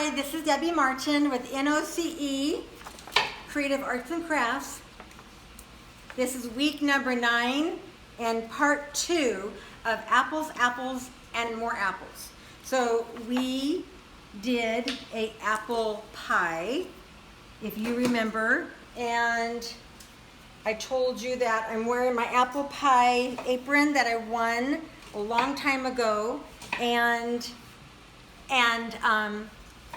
Hi, this is Debbie Martin with NOCE, Creative Arts and Crafts. This is week number 9 and part 2 of apples, apples, and more apples. So we did an apple pie, if you remember, and I told you that I'm wearing my apple pie apron that I won a long time ago, and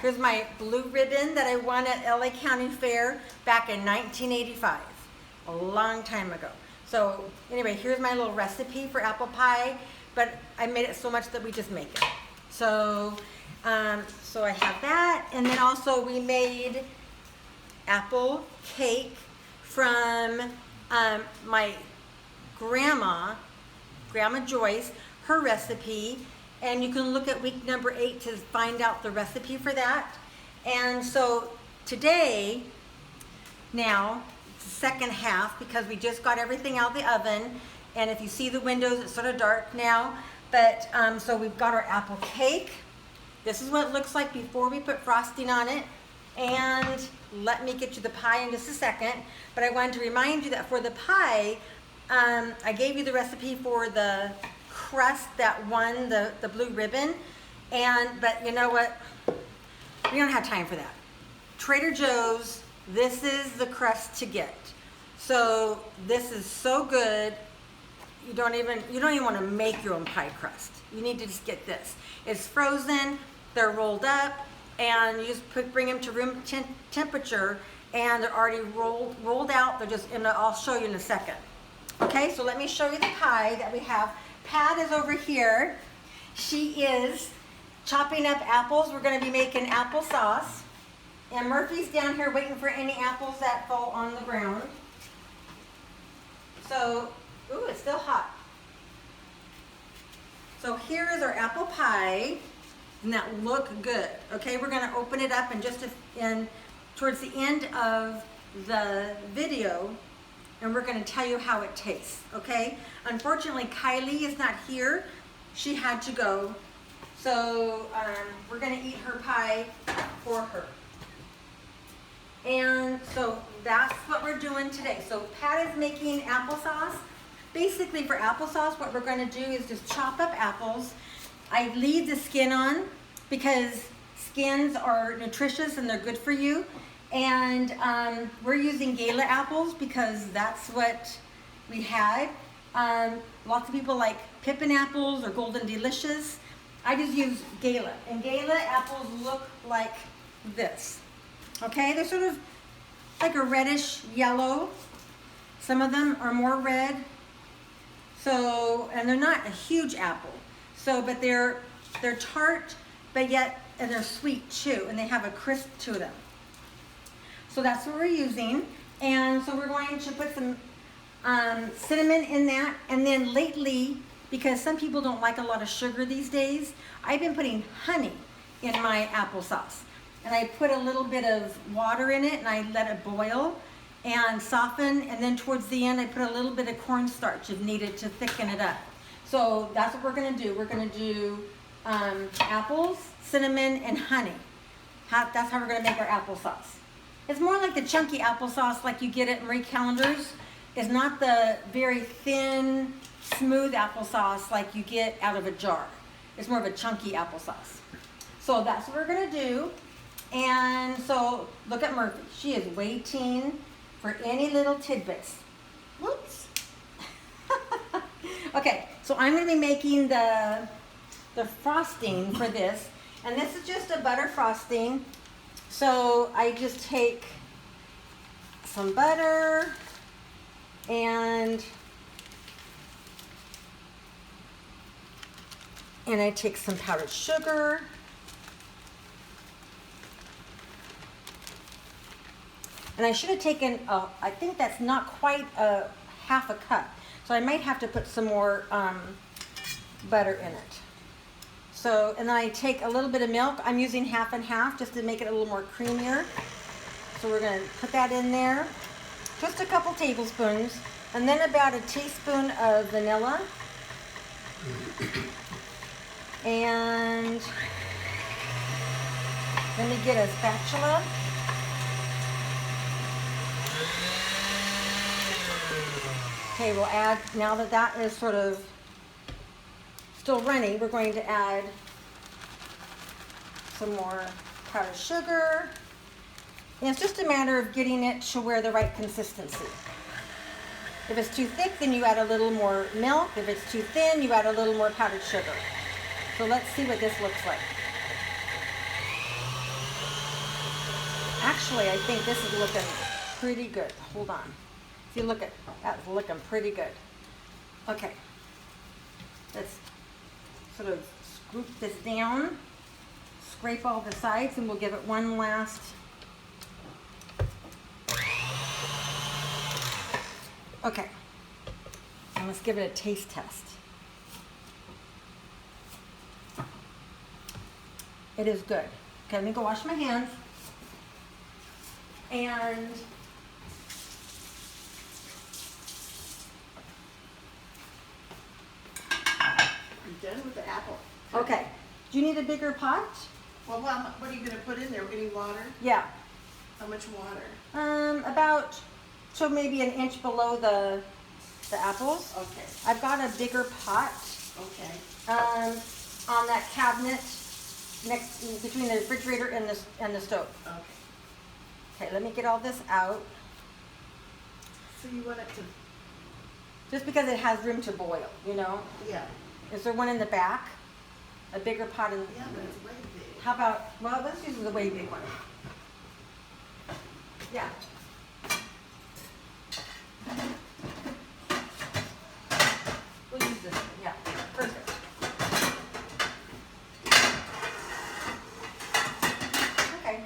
here's my blue ribbon that I won at LA County Fair back in 1985, a long time ago. So anyway, here's my little recipe for apple pie, but I made it so much that we just make it. So so I have that, and then also we made apple cake from my Grandma Joyce, her recipe, and you can look at week number 8 to find out the recipe for that. And so today, now, it's the second half because we just got everything out of the oven, and if you see the windows, it's sort of dark now, but so we've got our apple cake. This is what it looks like before we put frosting on it. And let me get you the pie in just a second, but I wanted to remind you that for the pie, I gave you the recipe for the crust that won the blue ribbon, but you know what, we don't have time for that. Trader Joe's, this is the crust to get. So this is so good, you don't even want to make your own pie crust. You need to just get this. It's frozen, they're rolled up, and you just bring them to room temperature, and they're already rolled out. They're just, and I'll show you in a second. Okay, so let me show you the pie that we have. Pat is over here. She is chopping up apples. We're going to be making applesauce. And Murphy's down here waiting for any apples that fall on the ground. So, ooh, it's still hot. So here is our apple pie. And that look good. Okay, we're going to open it up in towards the end of the video, and we're going to tell you how it tastes. Okay, unfortunately Kylie is not here. She had to go, so we're going to eat her pie for her. And so that's what we're doing today. So Pat is making applesauce. Basically for applesauce, what we're going to do is just chop up apples. I leave the skin on because skins are nutritious and they're good for you. And we're using Gala apples because that's what we had. Lots of people like Pippin apples or Golden Delicious. I just use Gala. And Gala apples look like this. Okay, they're sort of like a reddish yellow. Some of them are more red. So, and they're not a huge apple. So, but they're tart, but yet, and they're sweet too, and they have a crisp to them. So that's what we're using. And so we're going to put some cinnamon in that. And then lately, because some people don't like a lot of sugar these days, I've been putting honey in my applesauce. And I put a little bit of water in it, and I let it boil and soften. And then towards the end, I put a little bit of cornstarch if needed to thicken it up. So that's what we're going to do. We're going to do apples, cinnamon, and honey. That's how we're going to make our applesauce. It's more like the chunky applesauce like you get at Marie Callender's. It's not the very thin, smooth applesauce like you get out of a jar. It's more of a chunky applesauce. So that's what we're going to do. And so look at Murphy. She is waiting for any little tidbits. Whoops. Okay, so I'm going to be making the frosting for this. And this is just a butter frosting. So I just take some butter and I take some powdered sugar. And I should have taken, I think that's not quite a half a cup. So I might have to put some more butter in it. So, and then I take a little bit of milk. I'm using half and half just to make it a little more creamier. So we're going to put that in there. Just a couple tablespoons. And then about a teaspoon of vanilla. And Let me get a spatula. Okay, we'll add, now that that is sort of still running, we're going to add some more powdered sugar. And it's just a matter of getting it to where the right consistency. If it's too thick, then you add a little more milk. If it's too thin, you add a little more powdered sugar. So let's see what this looks like. Actually, I think this is looking pretty good. Hold on. See, look at that's looking pretty good. Okay. Let's sort of scoop this down, scrape all the sides, and we'll give it one last. Okay. And let's give it a taste test. It is good. Okay, let me go wash my hands. And You're done with the apple. okay. Do you need a bigger pot? Well, what are you going to put in there? Any water? Yeah. How much water? About so maybe an inch below the apples. Okay. I've got a bigger pot. Okay. On that cabinet next between the refrigerator and the stove. Okay. Okay, let me get all this out. So you want it to? Just because it has room to boil, you know. Yeah. Is there one in the back? A bigger pot in? Yeah, but it's way big. How about? Well, let's use the way big one. Yeah. We'll use this one. Yeah. Perfect. Okay.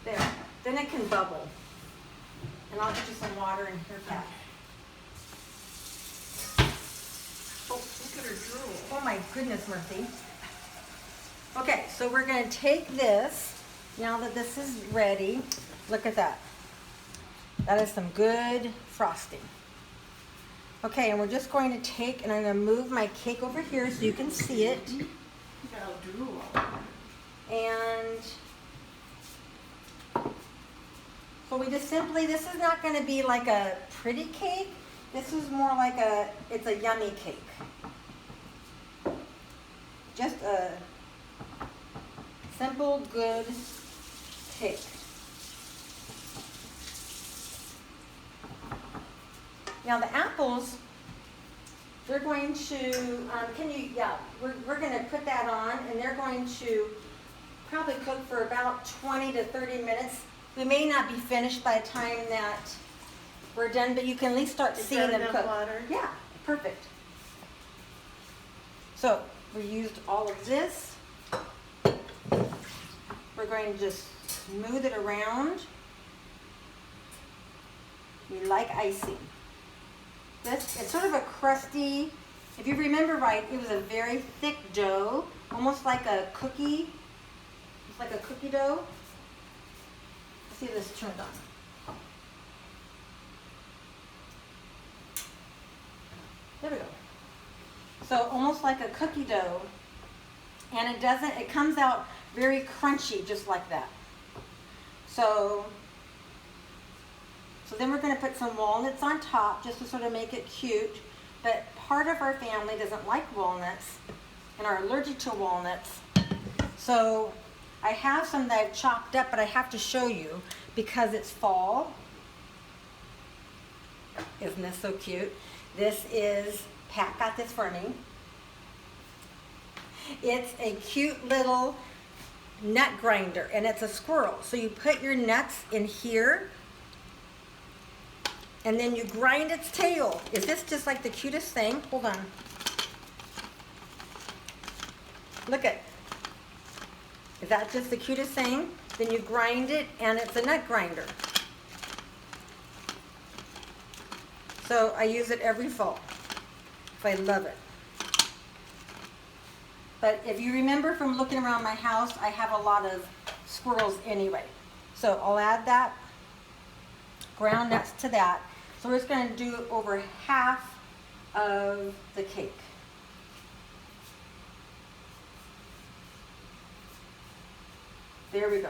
There. Then it can bubble. And I'll get you some water in here, Pat. Oh, look at her drool. Oh my goodness, Mercy. Okay, so we're going to take this, now that this is ready, look at that. That is some good frosting. Okay, and we're just going to take, and I'm going to move my cake over here so you can see it. You got all drool all over. And so we just simply, this is not going to be like a pretty cake. This is more like it's a yummy cake. Just a simple, good cake. Now the apples, they're going to, we're going to put that on, and they're going to probably cook for about 20 to 30 minutes. We may not be finished by the time that we're done, but you can at least start seeing them cook. Water? Yeah, perfect. So we used all of this. We're going to just smooth it around. We like icing. This, it's sort of a crusty, if you remember right, it was a very thick dough, almost like a cookie. It's like a cookie dough. Let's see if this turned on. There we go. So almost like a cookie dough, and it comes out very crunchy just like that. So then we're going to put some walnuts on top just to sort of make it cute. But part of our family doesn't like walnuts and are allergic to walnuts. So I have some that I've chopped up, but I have to show you because it's fall. Isn't this so cute? This is, Pat got this for me. It's a cute little nut grinder, and it's a squirrel. So you put your nuts in here, and then you grind its tail. Is this just like the cutest thing? Hold on. Look at, is that just the cutest thing? Then you grind it, and it's a nut grinder. So I use it every fall. I love it. But if you remember from looking around my house, I have a lot of squirrels anyway. So I'll add that ground nuts to that. So we're just going to do over half of the cake. there we go.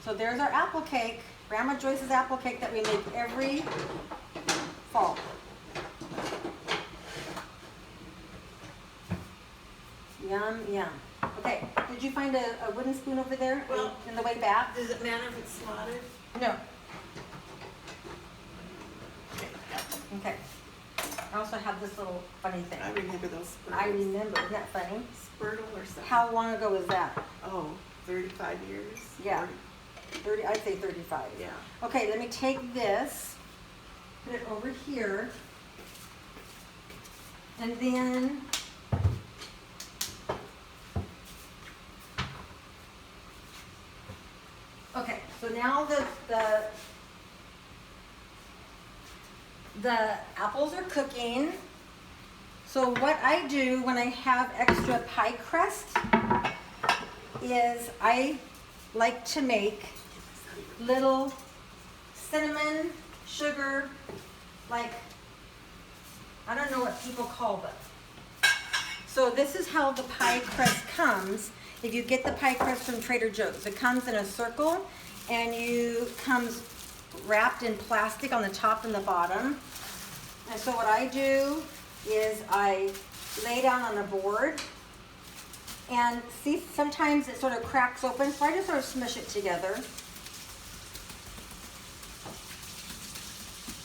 So there's our apple cake, Grandma Joyce's apple cake that we make every fall. Yum, yum. Okay, did you find a wooden spoon over there Well, in the way back? Does it matter if it's slotted? No. Okay, got it. Okay. I also have this little funny thing. I remember those Spurtles. I remember, isn't that funny? Spurtle or something. How long ago was that? Oh, 35 years? Yeah. 40. 30, I'd say 35. Yeah. Okay, let me take this, put it over here, and then okay, so now the apples are cooking. So what I do when I have extra pie crust is I like to make little cinnamon, sugar, like, I don't know what people call them. So this is how the pie crust comes. If you get the pie crust from Trader Joe's, it comes in a circle and comes wrapped in plastic on the top and the bottom. And so what I do is I lay down on a board and see, sometimes it sort of cracks open, so I just sort of smush it together.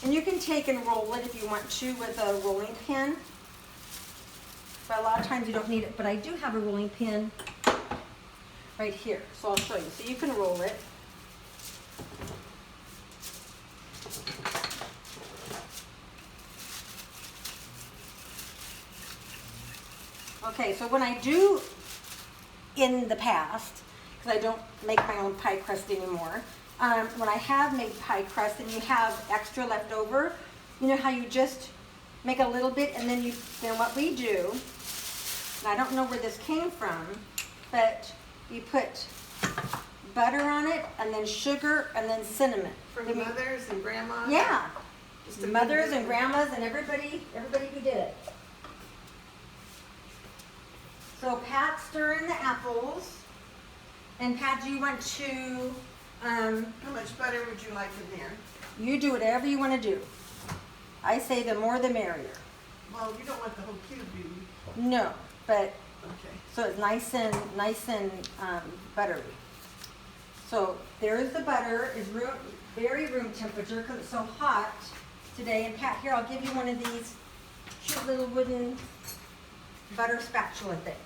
And you can take and roll it if you want to with a rolling pin. But a lot of times you don't need it. But I do have a rolling pin right here, so I'll show you. So you can roll it. Okay, so when I do in the past, because I don't make my own pie crust anymore, when I have made pie crust and you have extra left over, you know how you just make a little bit and then what we do, and I don't know where this came from, but you put butter on it and then sugar and then cinnamon. From mothers and grandmas? Yeah, Just a mothers good- and grandmas and everybody who did it. So Pat's stirring the apples, and Pat, do you want to, How much butter would you like in there? you do whatever you want to do. I say the more the merrier. Well, you don't want the whole cube, do you? No, but, Okay. so it's nice and buttery. So there's the butter, is very room temperature because it's so hot today. And Pat, here, I'll give you one of these cute little wooden butter spatula things.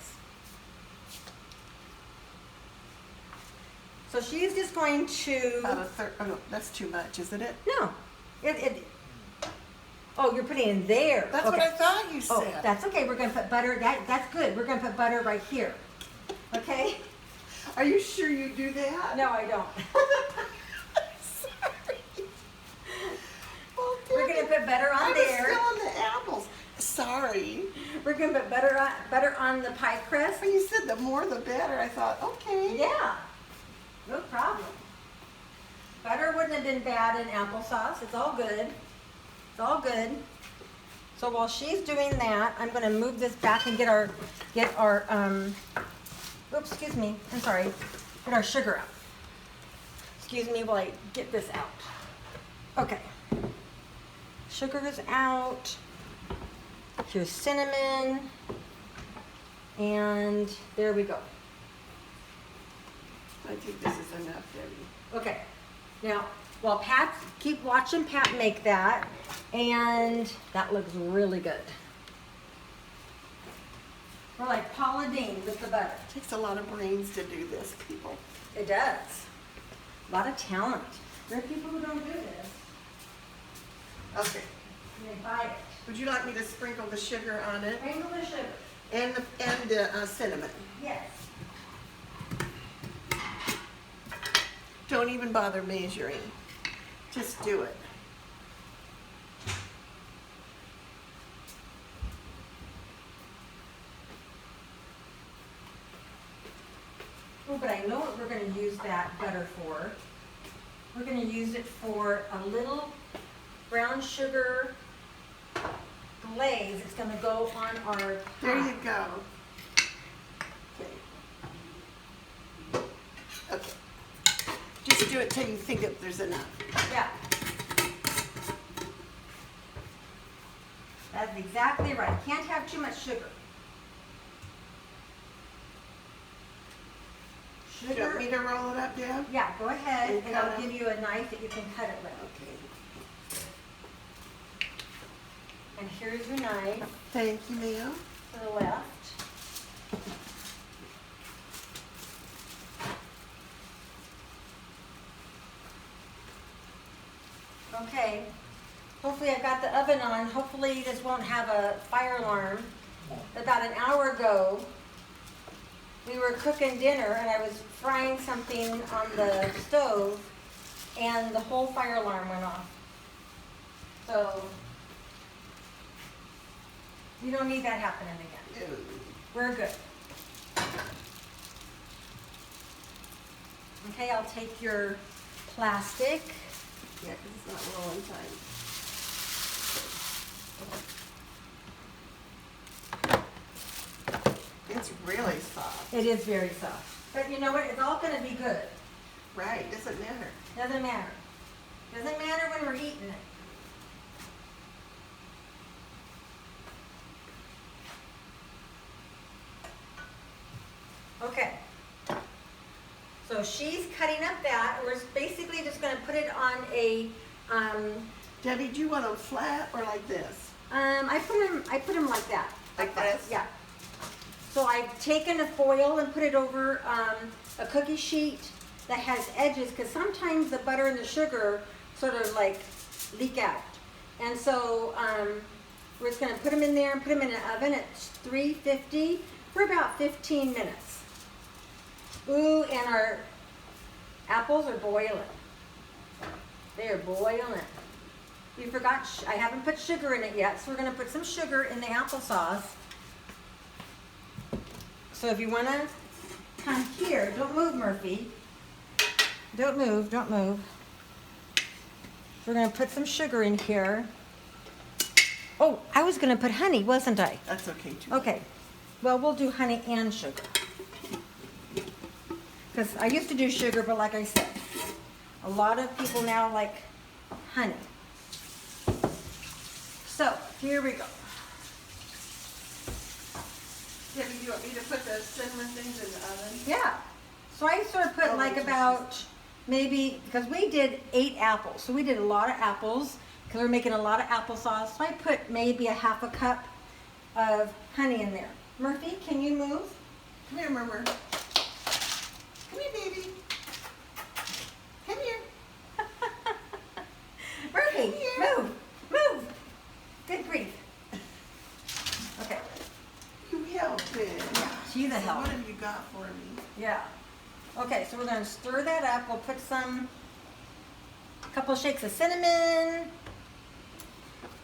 So she's just going to, About a third, oh no, that's too much, isn't it? no, oh, you're putting it in there. That's what Okay. I thought you Oh, said. that's okay, we're gonna put butter, that's good, we're gonna put butter right here, okay? Are you sure you do that? No, I don't. Sorry. Well, We're damn gonna it. put butter I on was there. still on the apples. Sorry. We're gonna put butter on the pie crust. When you said the more the better, I thought, okay. Yeah, no problem. Butter wouldn't have been bad in applesauce, it's all good. It's all good. So while she's doing that, I'm gonna move this back and get our, oops, excuse me, I'm sorry, get our sugar out. Excuse me while I get this out. Okay. Sugar is out. Here's cinnamon. And there we go. I think this is enough, Debbie. Okay. Now, while keep watching Pat make that, and that looks really good. We're like Paula Deen with the butter. It takes a lot of brains to do this, people. It does. A lot of talent. There are people who don't do this. Okay. And they buy it. Would you like me to sprinkle the sugar on it Sprinkle the sugar. and the cinnamon? Yes. Don't even bother measuring. Just do it. Oh, but I know what we're going to use that butter for. We're going to use it for a little brown sugar glaze. It's going to go on our There pie. you go. Okay. Okay. just do it till you think that there's enough. Yeah. That's exactly right. Can't have too much sugar. Do you want me to roll it up, Deb? Yeah, go ahead, And and cut I'll it. give you a knife that you can cut it with. Okay. And here's your knife Thank you, ma'am. to the left. Okay, hopefully I've got the oven on. Hopefully this won't have a fire alarm. About an hour ago, we were cooking dinner and I was frying something on the stove and the whole fire alarm went off. So, we don't need that happening again. Ew. We're good. Okay, I'll take your plastic. Yeah, because it's not rolling time. It's really soft. It is very soft. But you know what? It's all going to be good. Right, doesn't matter. Doesn't matter. Doesn't matter when we're eating it. Okay. So she's cutting up that. We're basically just going to put it on a, Debbie, do you want them flat or like this? I put them like that. Like this? Yeah. So I've taken the foil and put it over a cookie sheet that has edges because sometimes the butter and the sugar sort of like leak out. And so we're just going to put them in there and put them in an oven at 350 for about 15 minutes. Ooh, and our apples are boiling. They are boiling. We forgot, I haven't put sugar in it yet, so we're going to put some sugar in the applesauce. So if you want to come here, don't move, Murphy. Don't move, don't move. We're going to put some sugar in here. Oh, I was going to put honey, wasn't I? That's okay too. Okay. Well, we'll do honey and sugar. Because I used to do sugar, but like I said, a lot of people now like honey. So, here we go. Debbie, do you want me to put the cinnamon things in the oven? Yeah. So I sort of put Oh, like just- about maybe, because we did 8 apples. So we did a lot of apples because we're making a lot of applesauce. So I put maybe a half a cup of honey in there. Murphy, can you move? Come here, Murmur. Come here, baby. Come here. Murphy, Here. move, move. Good grief. Okay. You help it. She's a So help. what have you got for me? Yeah. Okay, so we're going to stir that up. We'll put a couple shakes of cinnamon,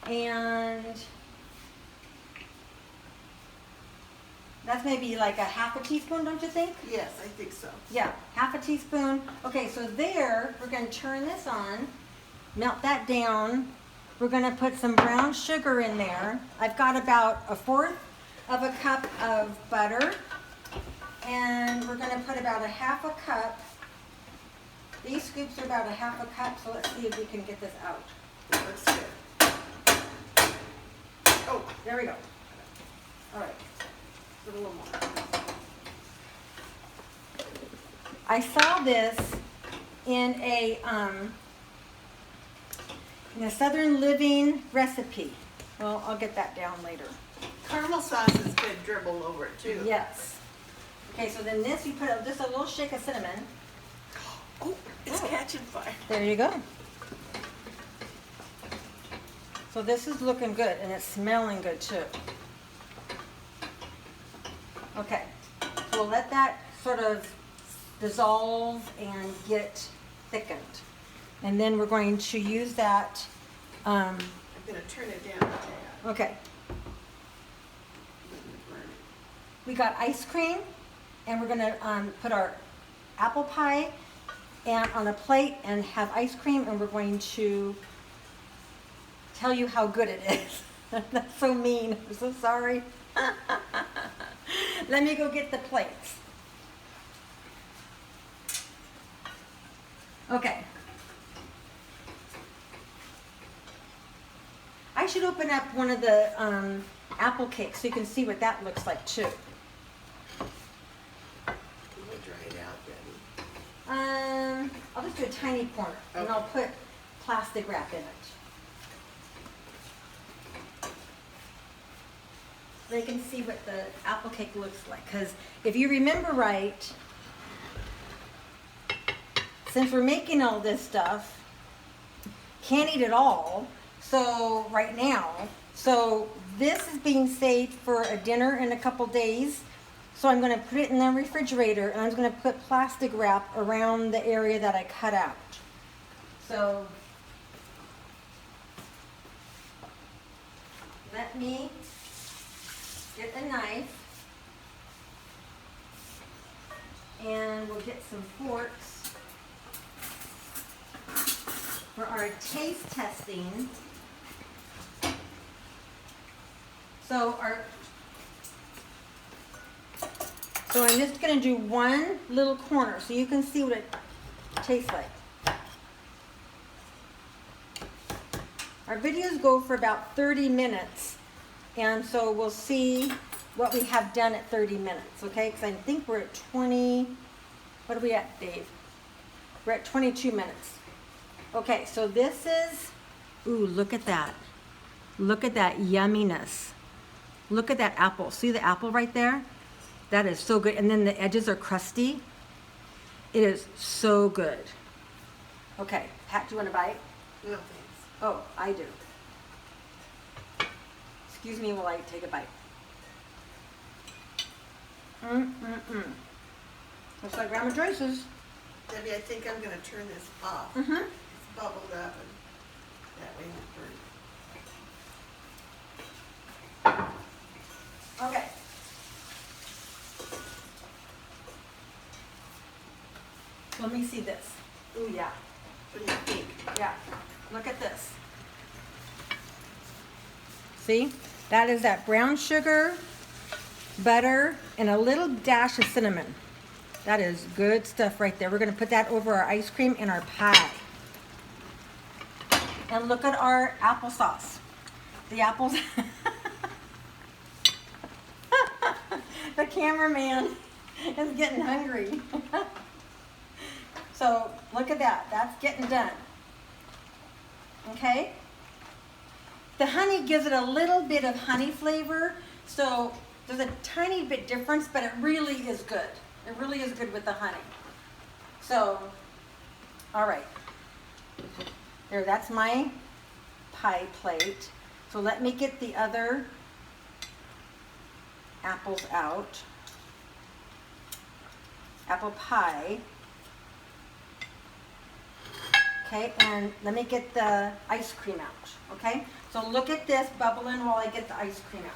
and that's maybe like a half a teaspoon, don't you think? Yes, I think so. Yeah, half a teaspoon. Okay, so there, we're going to turn this on, melt that down. We're going to put some brown sugar in there. I've got about 1/4 of a cup of butter. And we're going to put about a half a cup. These scoops are about a half a cup, so let's see if we can get this out. Looks good. Oh, There we go. All right, put a little more. I saw this in a Southern Living recipe. Well, I'll get that down later. caramel sauce is good dribble over it too. Yes. Okay, so then this, you put just a little shake of cinnamon. Oh, it's Oh. catching fire. There you go. So this is looking good, and it's smelling good too. Okay, so we'll let that sort of dissolve and get thickened. And then we're going to use that, I'm gonna turn it down a tad. okay. We got ice cream, and we're gonna put our apple pie and on a plate and have ice cream, and we're going to tell you how good it is. That's so mean. I'm so sorry. Let me go get the plates. Okay. I should open up one of the apple cakes so you can see what that looks like too. We'll dry it out, Debbie. I'll just do a tiny corner and Okay. I'll put plastic wrap in it. They can see what the apple cake looks like. Because if you remember right, since we're making all this stuff, can't eat it all. So right now, so this is being saved for a dinner in a couple days. So I'm going to put it in the refrigerator and I'm going to put plastic wrap around the area that I cut out. So let me get a knife and we'll get some forks for our taste testing. So I'm just going to do one little corner so you can see what it tastes like. Our videos go for about 30 minutes, and so we'll see what we have done at 30 minutes, okay? Because I think we're at 20, what are we at, Dave? We're at 22 minutes. Okay, so this is, ooh, look at that. Look at that yumminess. Look at that apple. See the apple right there? That is so good. And then the edges are crusty. It is so good. Okay, Pat, do you want to bite? No, thanks. Oh, I do. Excuse me while I take a bite. Looks like Grandma Joyce's. Debbie, I think I'm gonna turn this off. Mm-hmm. It's bubbled up and that way it won't burn. Okay. Let me see this. Ooh, yeah. What do you think? Yeah. Look at this. See? That is that brown sugar, butter, and a little dash of cinnamon. That is good stuff right there. We're going to put that over our ice cream and our pie. And look at our applesauce. The apples. The cameraman is getting hungry. So look at that. That's getting done. Okay? The honey gives it a little bit of honey flavor. So there's a tiny bit difference, but it really is good. It really is good with the honey. So, all right. There, that's my pie plate. So let me get the other apples out. Apple pie. Okay, and let me get the ice cream out, okay? So look at this bubbling while I get the ice cream out.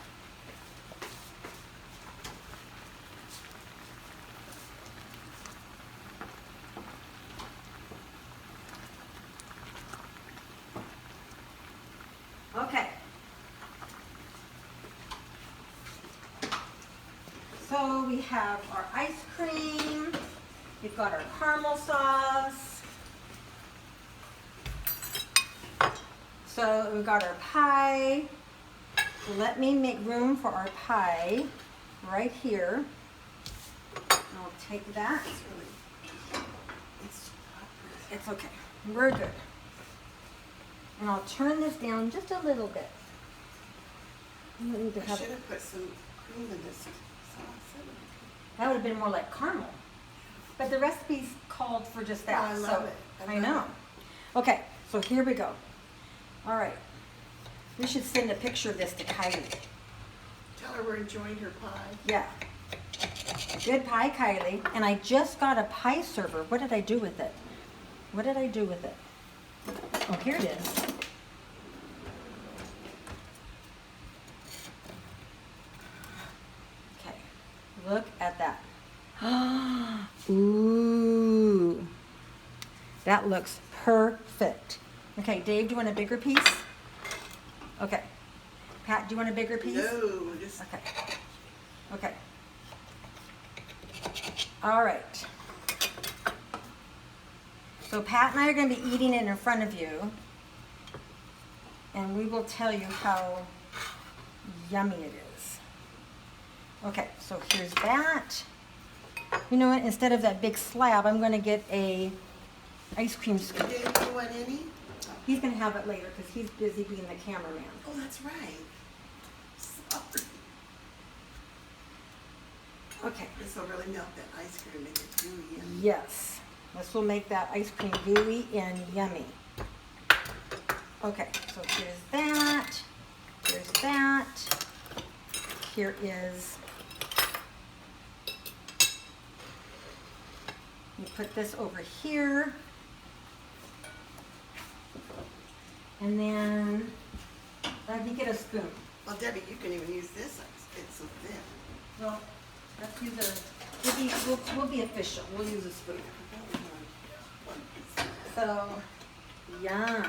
Okay. So we have our ice cream, we've got our caramel sauce, so we've got our pie. So let me make room for our pie right here. I'll take that. It's okay. We're good. And I'll turn this down just a little bit. I need to I have should have put some cream in this sauce. that would have been more like caramel. But the recipe's called for just that. Oh, I love it. I know. Okay, so here we go. All right. We should send a picture of this to Kylie. Tell her we're enjoying her pie. Yeah. Good pie, Kylie. And I just got a pie server. What did I do with it? What did I do with it? Oh, here it is. Okay. Look at that. Ooh. That looks perfect. Okay, Dave, do you want a bigger piece? Okay. Pat, do you want a bigger piece? No, just Okay. Okay. All right. So Pat and I are going to be eating it in front of you, and we will tell you how yummy it is. Okay, so here's that. You know what? Instead of that big slab, I'm going to get a ice cream scoop. Do you want any? He's going to have it later because he's busy being the cameraman. Oh, that's right. Sorry. Okay. This will really melt that ice cream and make it gooey. And Yes. This will make that ice cream gooey and yummy. Okay, so here's that. Here's that. Here is. You put this over here. And then let me get a spoon. well, Debbie, you can even use this. It's so thin. Well, let's use we'll be official. We'll use a spoon. So, yum.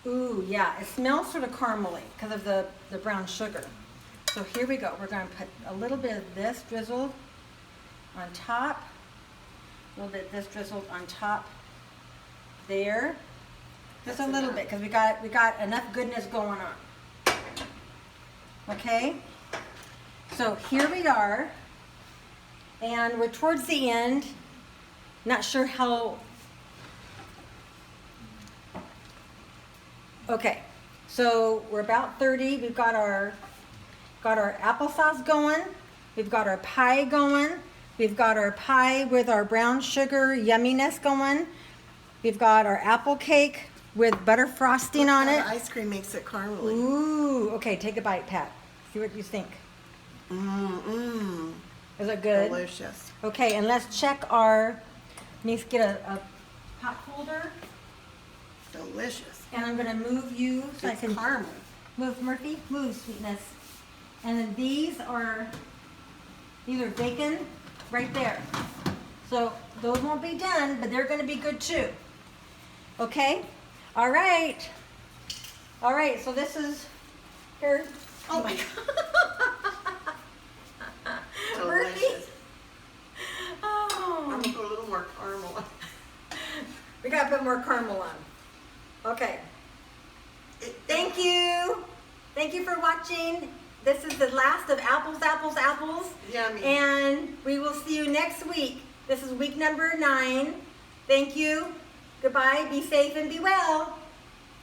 Ooh, yeah, it smells sort of caramely because of the brown sugar. So here we go. We're going to put a little bit of this drizzled on top. A little bit of this drizzled on top there. Just a little bit because we got enough goodness going on. Okay? So here we are. And we're towards the end. Not sure how. Okay, so we're about 30. We've got our applesauce going. We've got our pie going. We've got our pie with our brown sugar yumminess going. We've got our apple cake with butter frosting on it. The ice cream makes it caramely. Ooh, okay, take a bite, Pat. See what you think. Mmm. Is it good? Delicious. Okay, and let's check our. Need to get a pot holder. Delicious. And I'm gonna move you so I It's can caramel. move Murphy, move sweetness. And then these are bacon right there. So those won't be done, but they're gonna be good too. Okay? All right. All right, so this is here. Oh my God. Murphy. Delicious. I'm Oh. gonna put a little more caramel on. We gotta put more caramel on. Okay. Thank you. Thank you for watching. This is the last of apples. Yummy. And we will see you next week. This is week number 9. Thank you. Goodbye. Be safe and be well.